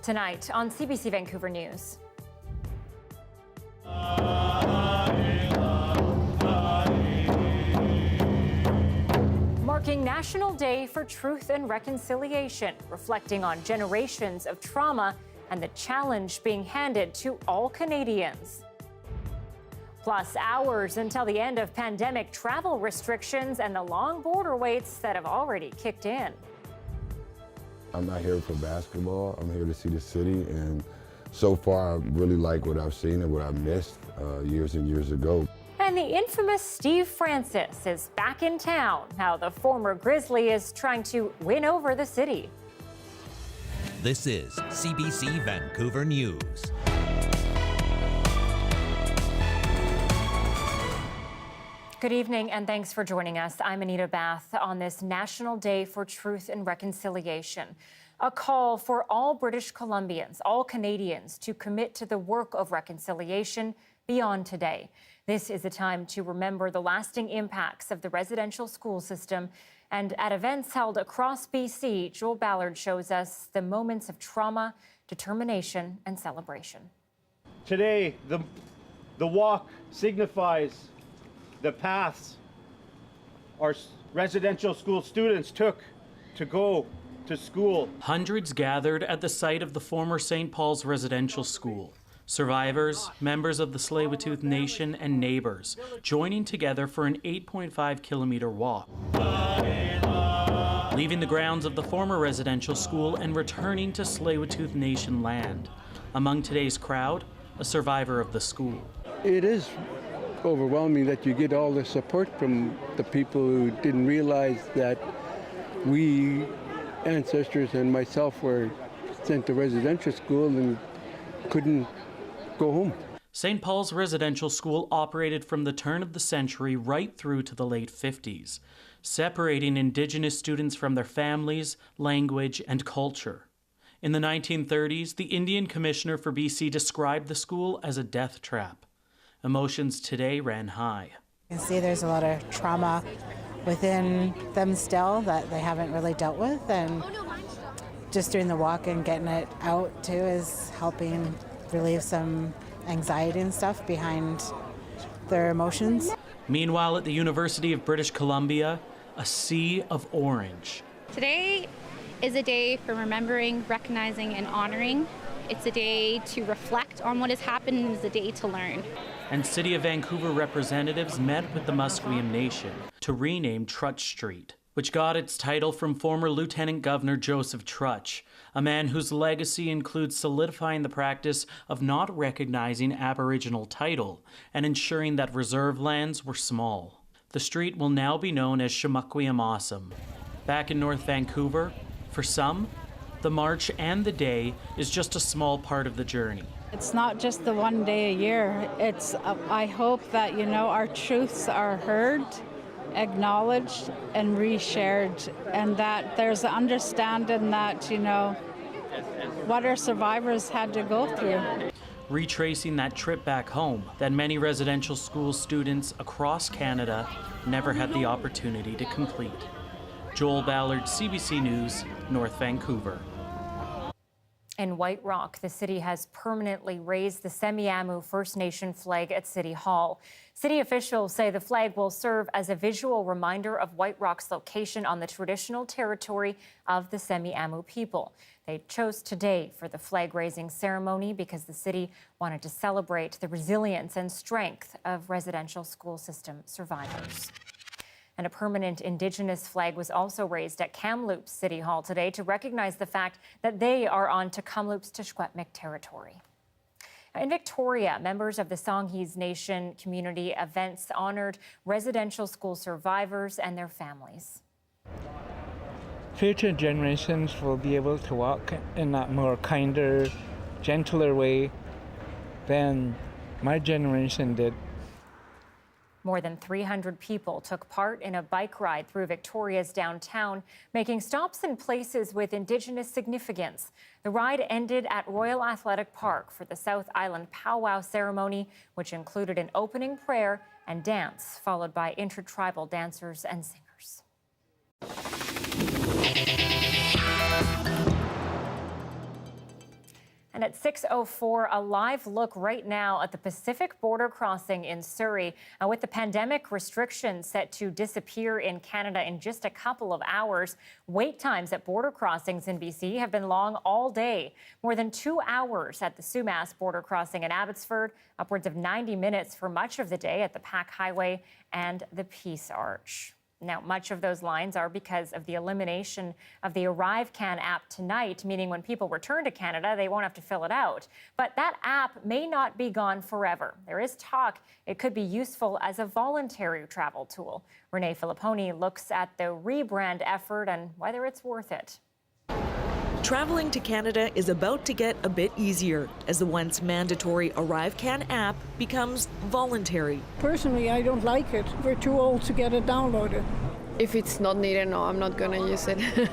Tonight on CBC Vancouver News. Marking National Day for Truth and Reconciliation, reflecting on generations of trauma and the challenge being handed to all Canadians. Plus, hours until the end of pandemic travel restrictions and the long border waits that have already kicked in. I'm not here for basketball. I'm here to see the city, and so far I really like what I've seen and what I missed years and years ago. And the infamous Steve Francis is back in town. How the former Grizzly is trying to win over the city. This is CBC Vancouver News. Good evening and thanks for joining us. I'm Anita Bathe on this National Day for Truth and Reconciliation. A call for all British Columbians, all Canadians, to commit to the work of reconciliation beyond today. This is a time to remember the lasting impacts of the residential school system. And at events held across BC, Joel Ballard shows us the moments of trauma, determination, and celebration. Today, the walk signifies the paths our residential school students took to go to school. Hundreds gathered at the site of the former St. Paul's residential school. Survivors, members of the Tsleil-Waututh Nation, and neighbors joining together for an 8.5-kilometer walk. Leaving the grounds of the former residential school and returning to Tsleil-Waututh Nation land. Among today's crowd, a survivor of the school. It is overwhelming that you get all the support from the people who didn't realize that we ancestors and myself were sent to residential school and couldn't go home. St. Paul's residential school operated from the turn of the century right through to the late 50s, separating Indigenous students from their families, language, and culture. In the 1930s, the Indian Commissioner for BC described the school as a death trap. Emotions today ran high. You can see there's a lot of trauma within them still that they haven't really dealt with, and just doing the walk and getting it out too is helping relieve some anxiety and stuff behind their emotions. Meanwhile, at the University of British Columbia, a sea of orange. Today is a day for remembering, recognizing, and honoring. It's a day to reflect on what has happened, and it's a day to learn. And City of Vancouver representatives met with the Musqueam Nation to rename Trutch Street, which got its title from former Lieutenant Governor Joseph Trutch, a man whose legacy includes solidifying the practice of not recognizing Aboriginal title and ensuring that reserve lands were small. The street will now be known as Shamuquia Awesome. Back in North Vancouver, for some, the march and the day is just a small part of the journey. It's not just the one day a year. It's, I hope that, our truths are heard, acknowledged, and reshared, and that there's an understanding that, what our survivors had to go through. Retracing that trip back home that many residential school students across Canada never had the opportunity to complete. Joel Ballard, CBC News, North Vancouver. In White Rock, the city has permanently raised the Semiahmoo First Nation flag at City Hall. City officials say the flag will serve as a visual reminder of White Rock's location on the traditional territory of the Semiahmoo people. They chose today for the flag-raising ceremony because the city wanted to celebrate the resilience and strength of residential school system survivors. And a permanent Indigenous flag was also raised at Kamloops City Hall today to recognize the fact that they are on Tecumloops-Teshkwetmik territory. In Victoria, members of the Songhees Nation community events honored residential school survivors and their families. Future generations will be able to walk in a more kinder, gentler way than my generation did. More than 300 people took part in a bike ride through Victoria's downtown, making stops in places with Indigenous significance. The ride ended at Royal Athletic Park for the South Island powwow ceremony, which included an opening prayer and dance, followed by intertribal dancers and singers. And at 6:04, a live look right now at the Pacific border crossing in Surrey. With the pandemic restrictions set to disappear in Canada in just a couple of hours, wait times at border crossings in BC have been long all day. More than 2 hours at the Sumas border crossing in Abbotsford, upwards of 90 minutes for much of the day at the Pac Highway and the Peace Arch. Now, much of those lines are because of the elimination of the ArriveCan app tonight, meaning when people return to Canada, they won't have to fill it out. But that app may not be gone forever. There is talk it could be useful as a voluntary travel tool. Renee Filipponi looks at the rebrand effort and whether it's worth it. Traveling to Canada is about to get a bit easier as the once mandatory ArriveCan app becomes voluntary. Personally, I don't like it. We're too old to get it downloaded. If it's not needed, no, I'm not going to use it.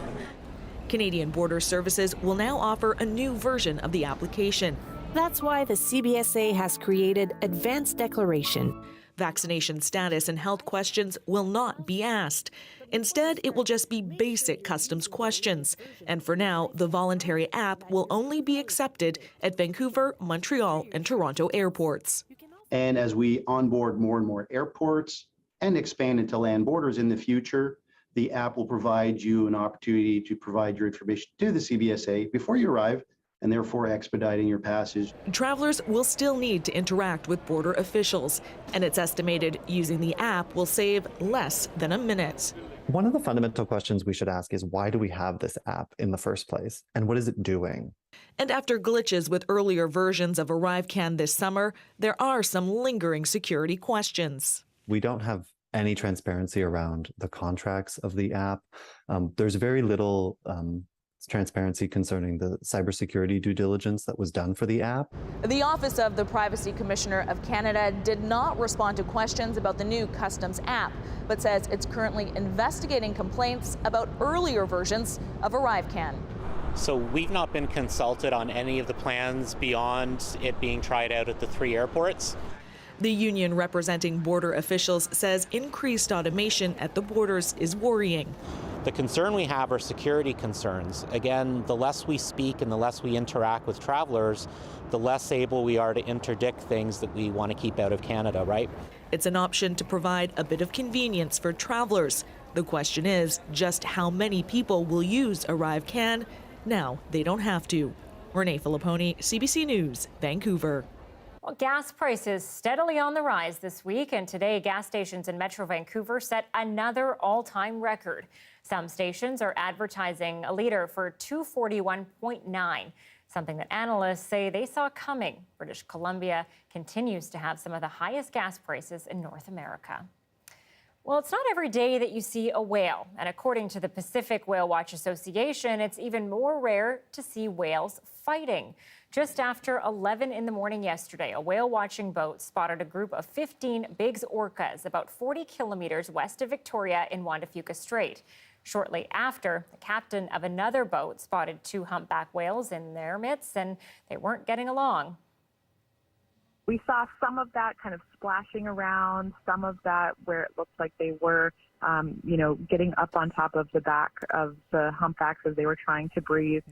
Canadian Border Services will now offer a new version of the application. That's why the CBSA has created Advanced Declaration. Vaccination status and health questions will not be asked. Instead, it will just be basic customs questions. And for now, the voluntary app will only be accepted at Vancouver, Montreal, and Toronto airports. And as we onboard more and more airports and expand into land borders in the future, the app will provide you an opportunity to provide your information to the CBSA before you arrive, and therefore expediting your passage. Travelers will still need to interact with border officials, and it's estimated using the app will save less than a minute. One of the fundamental questions we should ask is, why do we have this app in the first place, and what is it doing? And after glitches with earlier versions of ArriveCan this summer, there are some lingering security questions. We don't have any transparency around the contracts of the app. There's very little transparency concerning the cybersecurity due diligence that was done for the app. The Office of the Privacy Commissioner of Canada did not respond to questions about the new customs app, but says it's currently investigating complaints about earlier versions of ArriveCan. So we've not been consulted on any of the plans beyond it being tried out at the 3 airports. The union representing border officials says increased automation at the borders is worrying. The concern we have are security concerns. Again, the less we speak and the less we interact with travelers, the less able we are to interdict things that we want to keep out of Canada, right? It's an option to provide a bit of convenience for travelers. The question is just how many people will use ArriveCan. Now they don't have to. Renee Filipponi, CBC News, Vancouver. Well, gas prices steadily on the rise this week, and today gas stations in Metro Vancouver set another all-time record. Some stations are advertising a litre for $2.41.9, something that analysts say they saw coming. British Columbia continues to have some of the highest gas prices in North America. Well, it's not every day that you see a whale, and according to the Pacific Whale Watch Association, it's even more rare to see whales fighting. Just after 11 in the morning yesterday, a whale-watching boat spotted a group of 15 Biggs orcas about 40 kilometers west of Victoria in Juan de Fuca Strait. Shortly after, the captain of another boat spotted 2 humpback whales in their midst, and they weren't getting along. We saw some of that kind of splashing around, some of that where it looked like they were, getting up on top of the back of the humpbacks as they were trying to breathe.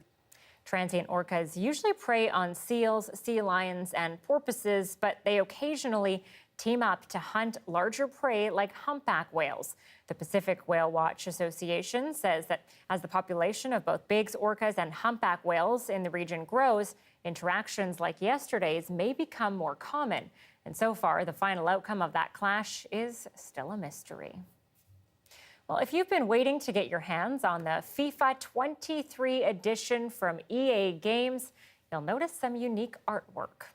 Transient orcas usually prey on seals, sea lions, and porpoises, but they occasionally team up to hunt larger prey like humpback whales. The Pacific Whale Watch Association says that as the population of both Biggs orcas and humpback whales in the region grows, interactions like yesterday's may become more common. And so far, the final outcome of that clash is still a mystery. Well, if you've been waiting to get your hands on the FIFA 23 edition from EA Games, you'll notice some unique artwork.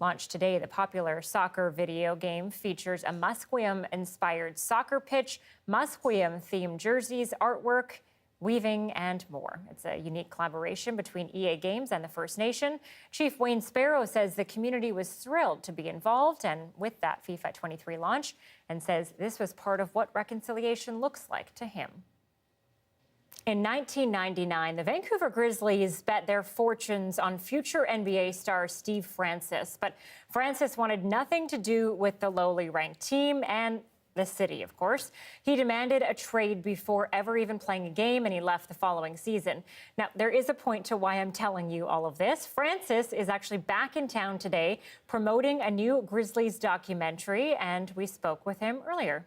Launched today, the popular soccer video game features a Musqueam-inspired soccer pitch, Musqueam-themed jerseys, artwork, weaving, and more. It's a unique collaboration between EA Games and the First Nation. Chief Wayne Sparrow says the community was thrilled to be involved and with that FIFA 23 launch, and says this was part of what reconciliation looks like to him. In 1999, the Vancouver Grizzlies bet their fortunes on future NBA star Steve Francis, but Francis wanted nothing to do with the lowly ranked team, and the city, of course. He demanded a trade before ever even playing a game, and he left the following season. Now, there is a point to why I'm telling you all of this. Francis is actually back in town today promoting a new Grizzlies documentary, and we spoke with him earlier.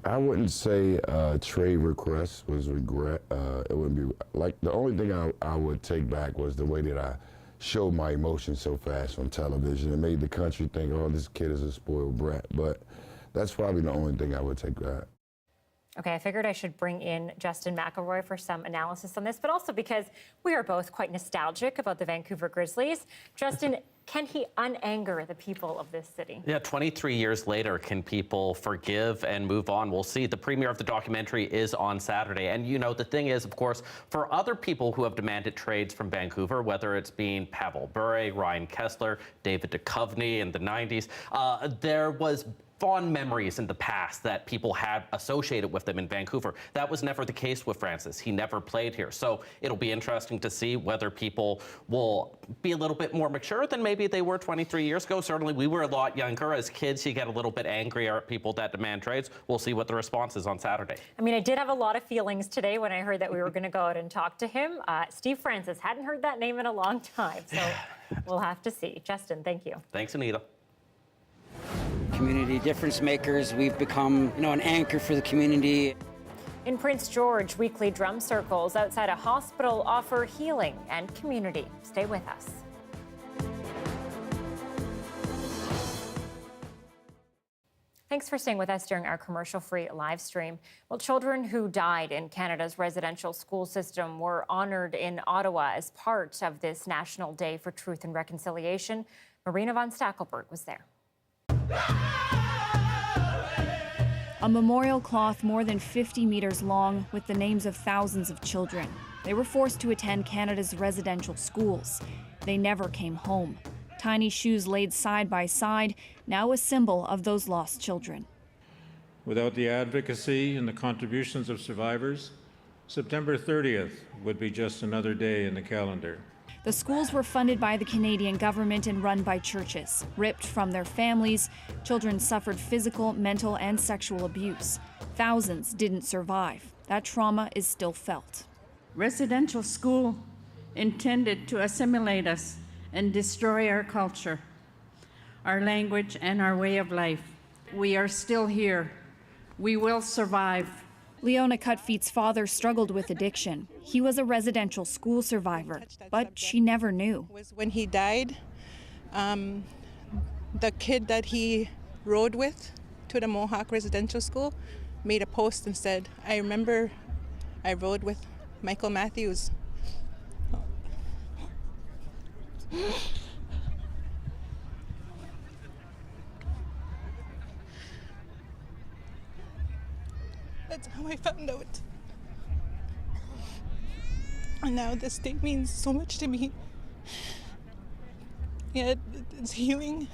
I wouldn't say trade request was regret. It would be like the only thing I would take back was the way that I showed my emotions so fast on television. It made the country think, oh, this kid is a spoiled brat. But that's probably the only thing I would take back. Okay, I figured I should bring in Justin McElroy for some analysis on this, but also because we are both quite nostalgic about the Vancouver Grizzlies. Justin, can he unanger the people of this city? Yeah, 23 years later, can people forgive and move on? We'll see. The premiere of the documentary is on Saturday. And, you know, the thing is, of course, for other people who have demanded trades from Vancouver, whether it's been Pavel Bure, Ryan Kessler, David Duchovny in the 90s, there was fond memories in the past that people had associated with them in Vancouver. That was never the case with Francis. He never played here. So it'll be interesting to see whether people will be a little bit more mature than maybe they were 23 years ago. Certainly we were a lot younger. As kids, you get a little bit angrier at people that demand trades. We'll see what the response is on Saturday. I mean, I did have a lot of feelings today when I heard that we were going to go out and talk to him. Steve Francis, hadn't heard that name in a long time, so we'll have to see. Justin, thank you. Thanks, Anita. Community difference makers. We've become, an anchor for the community. In Prince George, weekly drum circles outside a hospital offer healing and community. Stay with us. Thanks for staying with us during our commercial-free live stream. Well, children who died in Canada's residential school system were honored in Ottawa as part of this National Day for Truth and Reconciliation. Marina von Stackelberg was there. A memorial cloth more than 50 meters long with the names of thousands of children. They were forced to attend Canada's residential schools. They never came home. Tiny shoes laid side by side, now a symbol of those lost children. Without the advocacy and the contributions of survivors, September 30th would be just another day in the calendar. The schools were funded by the Canadian government and run by churches. Ripped from their families, children suffered physical, mental, and sexual abuse. Thousands didn't survive. That trauma is still felt. Residential school intended to assimilate us and destroy our culture, our language, and our way of life. We are still here. We will survive. Leona Cutfeet's father struggled with addiction. He was a residential school survivor, but she never knew. When he died, the kid that he rode with to the Mohawk Residential School made a post and said, "I remember I rode with Michael Matthews." That's how I found out. And now this day means so much to me. Yeah, it's healing.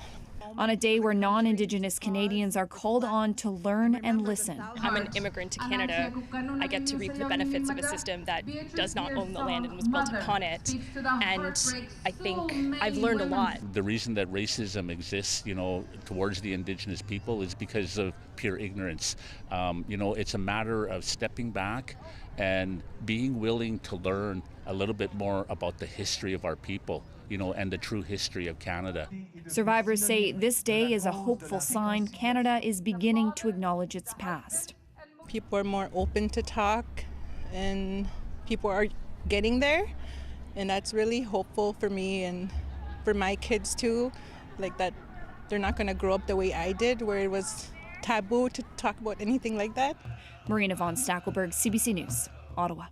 On a day where non-Indigenous Canadians are called on to learn and listen. I'm an immigrant to Canada. I get to reap the benefits of a system that does not own the land and was built upon it. And I think I've learned a lot. The reason that racism exists, towards the Indigenous people is because of pure ignorance. It's a matter of stepping back and being willing to learn a little bit more about the history of our people, and the true history of Canada. Survivors say this day is a hopeful sign Canada is beginning to acknowledge its past. People are more open to talk, and people are getting there, and that's really hopeful for me and for my kids too, like that they're not going to grow up the way I did, where it was taboo to talk about anything like that. Marina von Stackelberg, CBC News, Ottawa.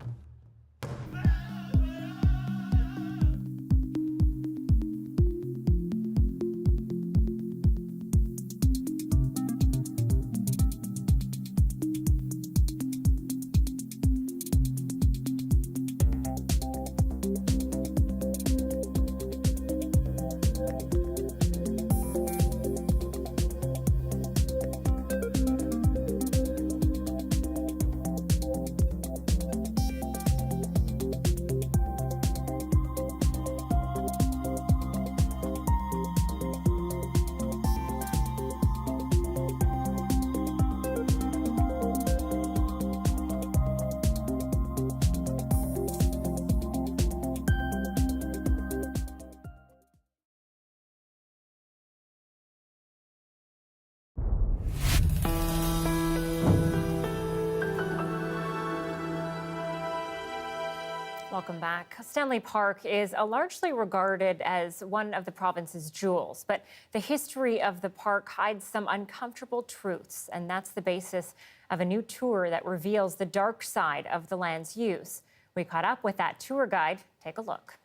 Welcome back. Stanley Park is largely regarded as one of the province's jewels, but the history of the park hides some uncomfortable truths, and that's the basis of a new tour that reveals the dark side of the land's use. We caught up with that tour guide. Take a look.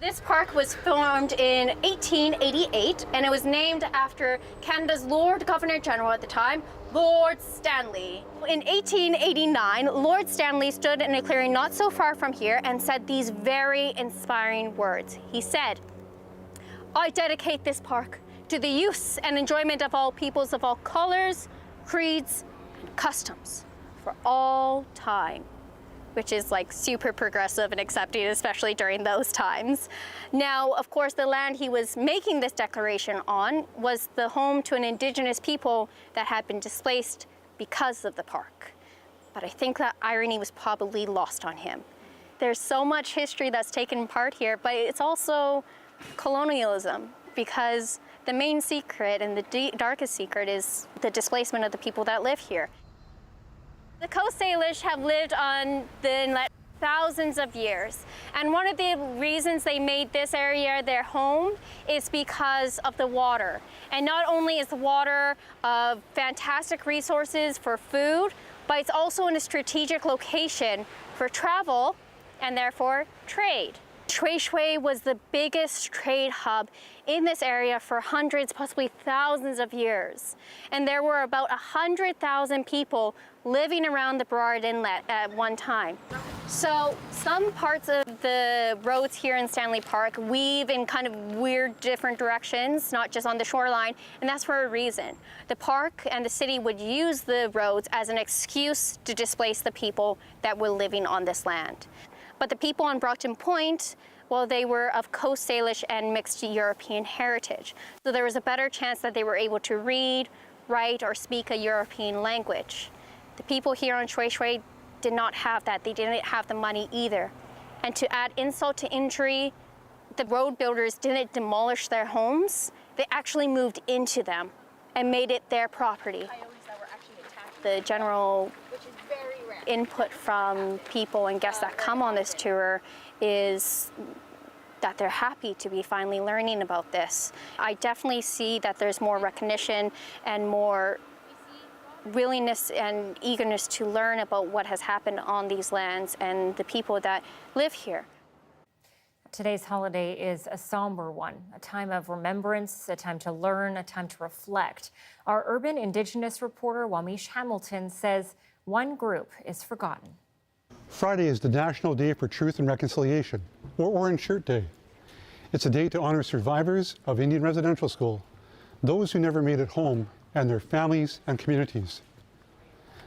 This park was formed in 1888, and it was named after Canada's Lord Governor General at the time, Lord Stanley. In 1889, Lord Stanley stood in a clearing not so far from here and said these very inspiring words. He said, "I dedicate this park to the use and enjoyment of all peoples of all colors, creeds, and customs for all time." Which is like super progressive and accepting, especially during those times. Now, of course, the land he was making this declaration on was the home to an Indigenous people that had been displaced because of the park. But I think that irony was probably lost on him. There's so much history that's taken part here, but it's also colonialism, because the main secret and the darkest secret is the displacement of the people that live here. The Coast Salish have lived on the inlet thousands of years, and one of the reasons they made this area their home is because of the water. And not only is the water of fantastic resources for food, but it's also in a strategic location for travel and therefore trade. Shui Shui was the biggest trade hub in this area for hundreds, possibly thousands of years. And there were about 100,000 people living around the Burrard Inlet at one time. So some parts of the roads here in Stanley Park weave in kind of weird different directions, not just on the shoreline, and that's for a reason. The park and the city would use the roads as an excuse to displace the people that were living on this land. But the people on Brockton Point, well, they were of Coast Salish and mixed European heritage. So there was a better chance that they were able to read, write, or speak a European language. The people here on Shui Shui did not have that. They didn't have the money either. And to add insult to injury, the road builders didn't demolish their homes. They actually moved into them and made it their property. The general input from people and guests that come on this tour is that they're happy to be finally learning about this. I definitely see that there's more recognition and more willingness and eagerness to learn about what has happened on these lands and the people that live here. Today's holiday is a somber one, a time of remembrance, a time to learn, a time to reflect. Our urban Indigenous reporter, Wamish Hamilton, says one group is forgotten. Friday is the National Day for Truth and Reconciliation, or Orange Shirt Day. It's a day to honor survivors of Indian residential school, those who never made it home, and their families and communities.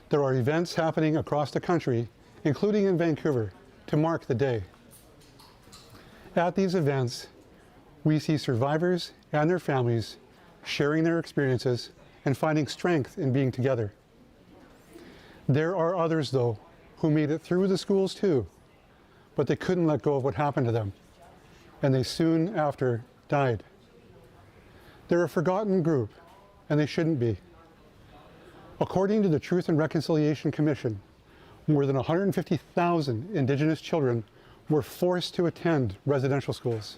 There are events happening across the country, including in Vancouver, to mark the day. At these events, we see survivors and their families sharing their experiences and finding strength in being together. There are others, though, who made it through the schools too, but they couldn't let go of what happened to them, and they soon after died. They're a forgotten group, and they shouldn't be. According to the Truth and Reconciliation Commission, more than 150,000 Indigenous children were forced to attend residential schools.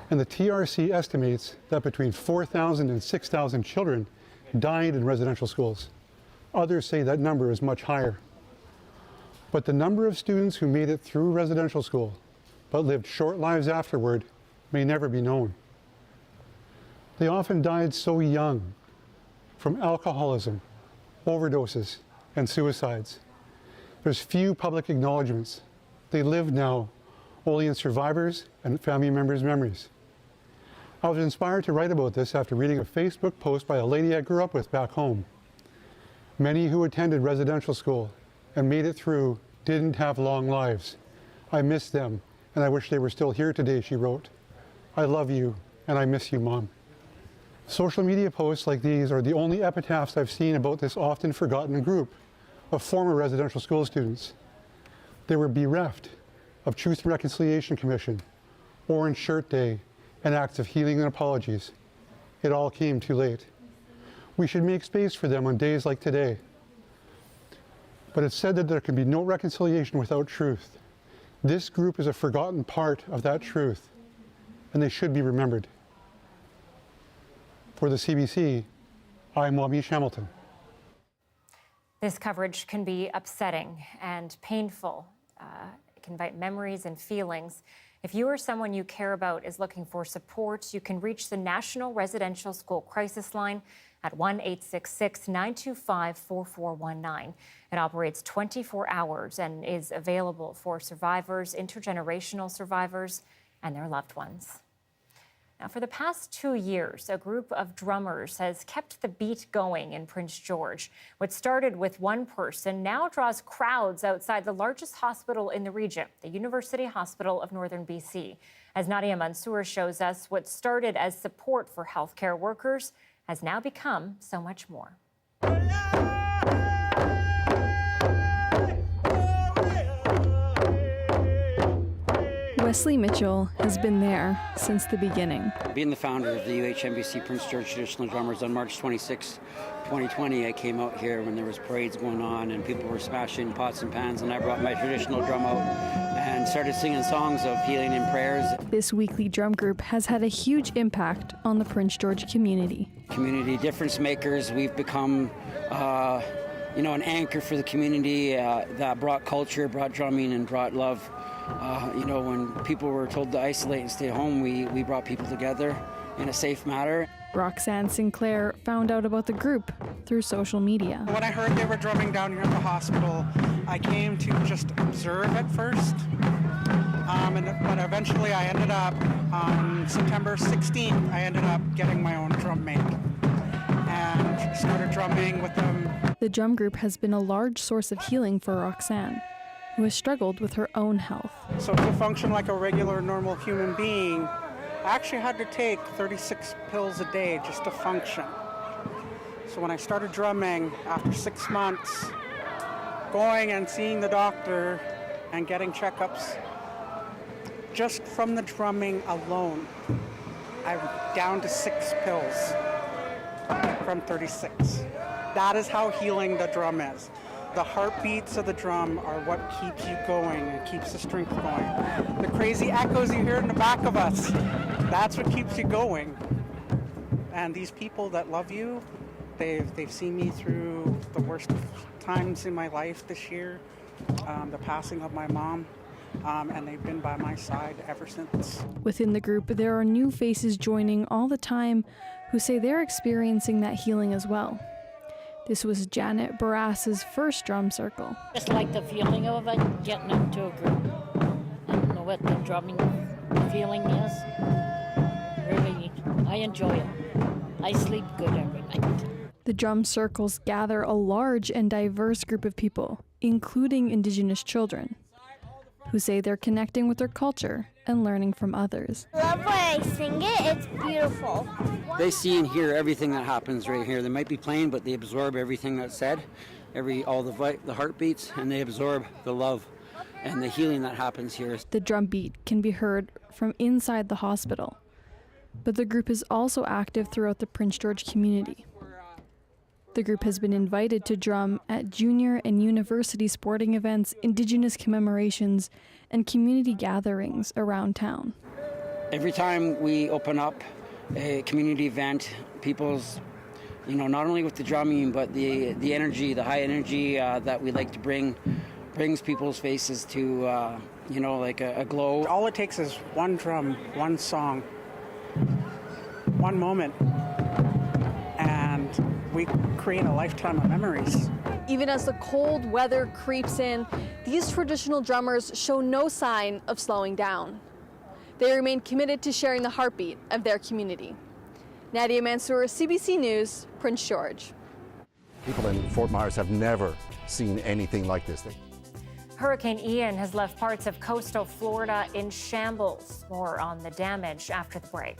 And the TRC estimates that between 4,000 and 6,000 children died in residential schools. Others say that number is much higher. But the number of students who made it through residential school but lived short lives afterward may never be known. They often died so young from alcoholism, overdoses, and suicides. There's few public acknowledgements. They live now only in survivors and family members' memories. I was inspired to write about this after reading a Facebook post by a lady I grew up with back home. Many who attended residential school and made it through didn't have long lives. I miss them, and I wish they were still here today, she wrote. I love you, and I miss you, Mom. Social media posts like these are the only epitaphs I've seen about this often forgotten group of former residential school students. They were bereft of Truth and Reconciliation Commission, Orange Shirt Day, and acts of healing and apologies. It all came too late. We should make space for them on days like today. But it's said that there can be no reconciliation without truth. This group is a forgotten part of that truth, and they should be remembered. For the CBC, I'm Wabish Hamilton. This coverage can be upsetting and painful. It can invite memories and feelings. If you or someone you care about is looking for support, you can reach the National Residential School Crisis Line at 1-866-925-4419. It operates 24 hours and is available for survivors, intergenerational survivors, and their loved ones. Now, for the past 2 years, a group of drummers has kept the beat going in Prince George. What started with one person now draws crowds outside the largest hospital in the region, the University Hospital of Northern BC. As Nadia Mansour shows us, what started as support for healthcare workers has now become so much more. Wesley Mitchell has been there since the beginning. Being the founder of the UHNBC Prince George Traditional Drummers, on March 26, 2020, I came out here when there was parades going on and people were smashing pots and pans, and I brought my traditional drum out and started singing songs of healing and prayers. This weekly drum group has had a huge impact on the Prince George community. Community difference makers. We've become an anchor for the community that brought culture, brought drumming, and brought love. When people were told to isolate and stay home, we brought people together in a safe manner. Roxanne Sinclair found out about the group through social media. When I heard they were drumming down here at the hospital, I came to just observe at first. But eventually I ended up, on September 16th, I ended up getting my own drum made and started drumming with them. The drum group has been a large source of healing for Roxanne, who has struggled with her own health. So to function like a regular, normal human being, I actually had to take 36 pills a day just to function. So when I started drumming, after 6 months, going and seeing the doctor and getting checkups, just from the drumming alone, I'm down to 6 pills from 36. That is how healing the drum is. The heartbeats of the drum are what keeps you going and keeps the strength going. The crazy echoes you hear in the back of us, that's what keeps you going. And these people that love you, they've seen me through the worst times in my life this year, the passing of my mom, and they've been by my side ever since. Within the group, there are new faces joining all the time who say they're experiencing that healing as well. This was Janet Baras's first drum circle. Just like the feeling of it, getting into a group and know what the drumming feeling is. Really, I enjoy it. I sleep good every night. The drum circles gather a large and diverse group of people, including Indigenous children, who say they're connecting with their culture and learning from others. I love when I sing it, it's beautiful. They see and hear everything that happens right here. They might be playing, but they absorb everything that's said, all the heartbeats, and they absorb the love and the healing that happens here. The drum beat can be heard from inside the hospital, but the group is also active throughout the Prince George community. The group has been invited to drum at junior and university sporting events, Indigenous commemorations, and community gatherings around town. Every time we open up a community event, people's, not only with the drumming, but the energy, the high energy that we like to bring, brings people's faces to, like a glow. All it takes is one drum, one song, one moment, and we create a lifetime of memories. Even as the cold weather creeps in, these traditional drummers show no sign of slowing down. They remain committed to sharing the heartbeat of their community. Nadia Mansour, CBC News, Prince George. People in Fort Myers have never seen anything like this thing. Hurricane Ian has left parts of coastal Florida in shambles. More on the damage after the break.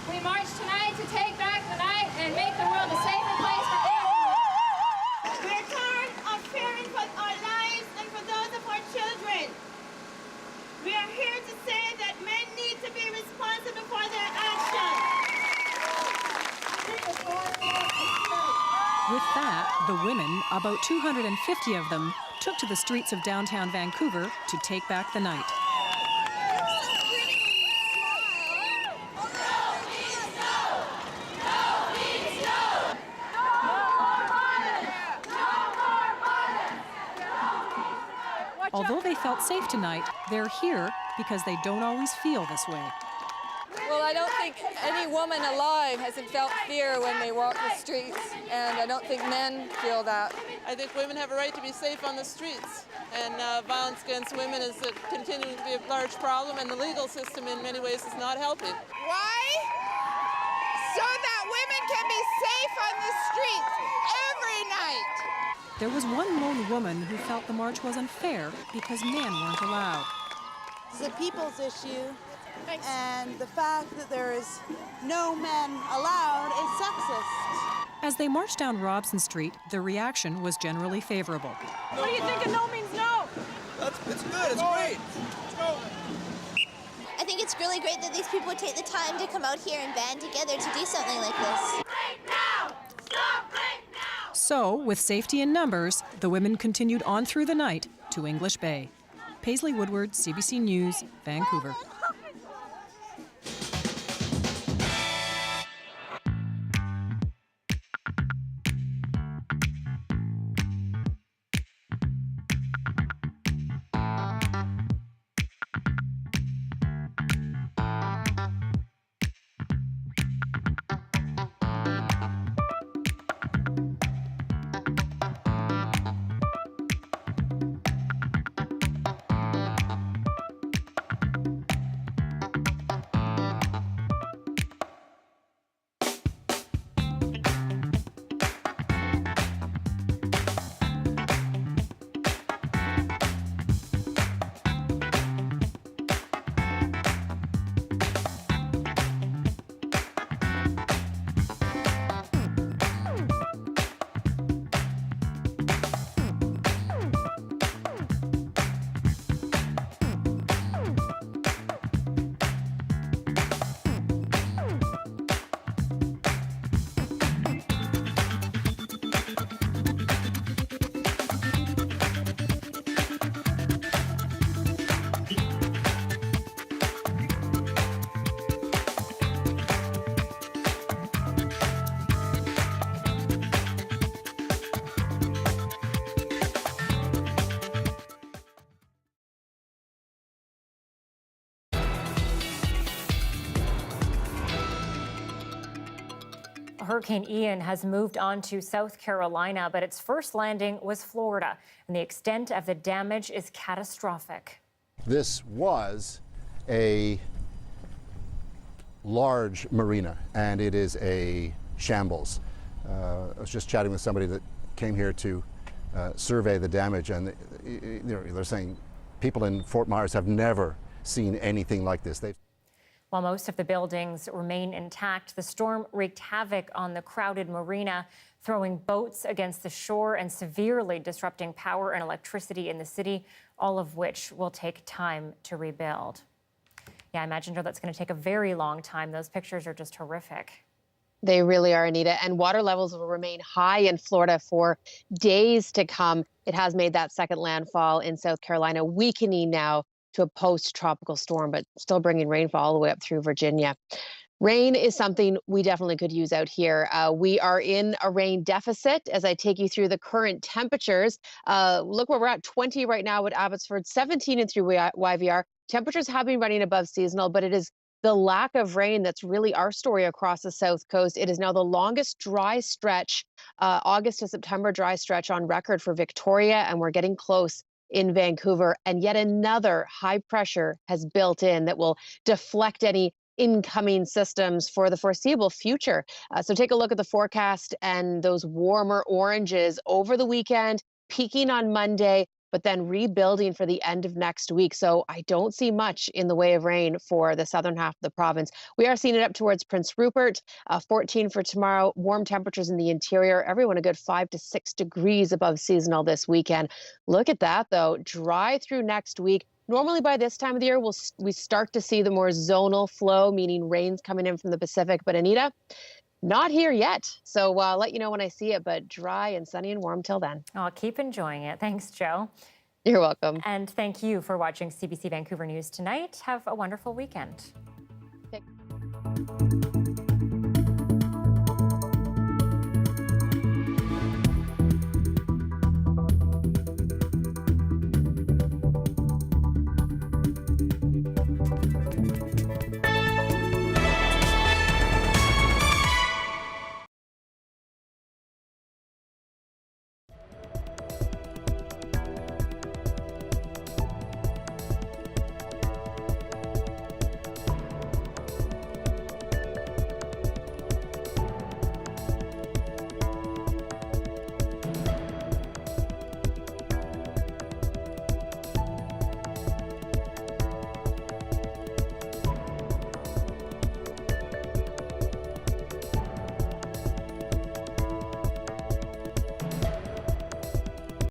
We march tonight to take back the night and make the world a safer place for everyone. We're tired of fearing for our lives and for those of our children. We are here to say that men need to be responsible for their actions. With that, the women, about 250 of them, took to the streets of downtown Vancouver to take back the night. Although they felt safe tonight, they're here because they don't always feel this way. Well, I don't think any woman alive hasn't felt fear when they walk the streets, and I don't think men feel that. I think women have a right to be safe on the streets, and violence against women is continuing to be a large problem, and the legal system in many ways is not helping. Why? So that women can be safe on the streets every night. There was one lone woman who felt the march was unfair because men weren't allowed. It's a people's issue, and the fact that there is no men allowed is sexist. As they marched down Robson Street, the reaction was generally favorable. What do you think of no means no? It's good, it's great. Let's go. I think it's really great that these people take the time to come out here and band together to do something like this. So, with safety in numbers, the women continued on through the night to English Bay. Paisley Woodward, CBC News, Vancouver. Hurricane Ian has moved on to South Carolina, but its first landing was Florida, and the extent of the damage is catastrophic. This was a large marina, and it is a shambles. I was just chatting with somebody that came here to survey the damage, and they're saying people in Fort Myers have never seen anything like this. While most of the buildings remain intact, the storm wreaked havoc on the crowded marina, throwing boats against the shore and severely disrupting power and electricity in the city, all of which will take time to rebuild. Yeah, I imagine that's going to take a very long time. Those pictures are just horrific. They really are, Anita. And water levels will remain high in Florida for days to come. It has made that second landfall in South Carolina, weakening now to a post-tropical storm, but still bringing rainfall all the way up through Virginia. Rain is something we definitely could use out here. We are in a rain deficit as I take you through the current temperatures. Look where we're at, 20 right now at Abbotsford, 17 in through YVR. Temperatures have been running above seasonal, but it is the lack of rain that's really our story across the South Coast. It is now the longest dry stretch, August to September dry stretch on record for Victoria, and we're getting close in Vancouver, and yet another high pressure has built in that will deflect any incoming systems for the foreseeable future. So take a look at the forecast and those warmer oranges over the weekend, peaking on Monday, but then rebuilding for the end of next week. So I don't see much in the way of rain for the southern half of the province. We are seeing it up towards Prince Rupert, 14 for tomorrow, warm temperatures in the interior, everyone a good 5 to 6 degrees above seasonal this weekend. Look at that though, dry through next week. Normally by this time of the year, we start to see the more zonal flow, meaning rains coming in from the Pacific. But Anita, not here yet. So I'll let you know when I see it, but dry and sunny and warm till then. I'll keep enjoying it. Thanks, Joe. You're welcome. And thank you for watching CBC Vancouver News tonight. Have a wonderful weekend. Okay.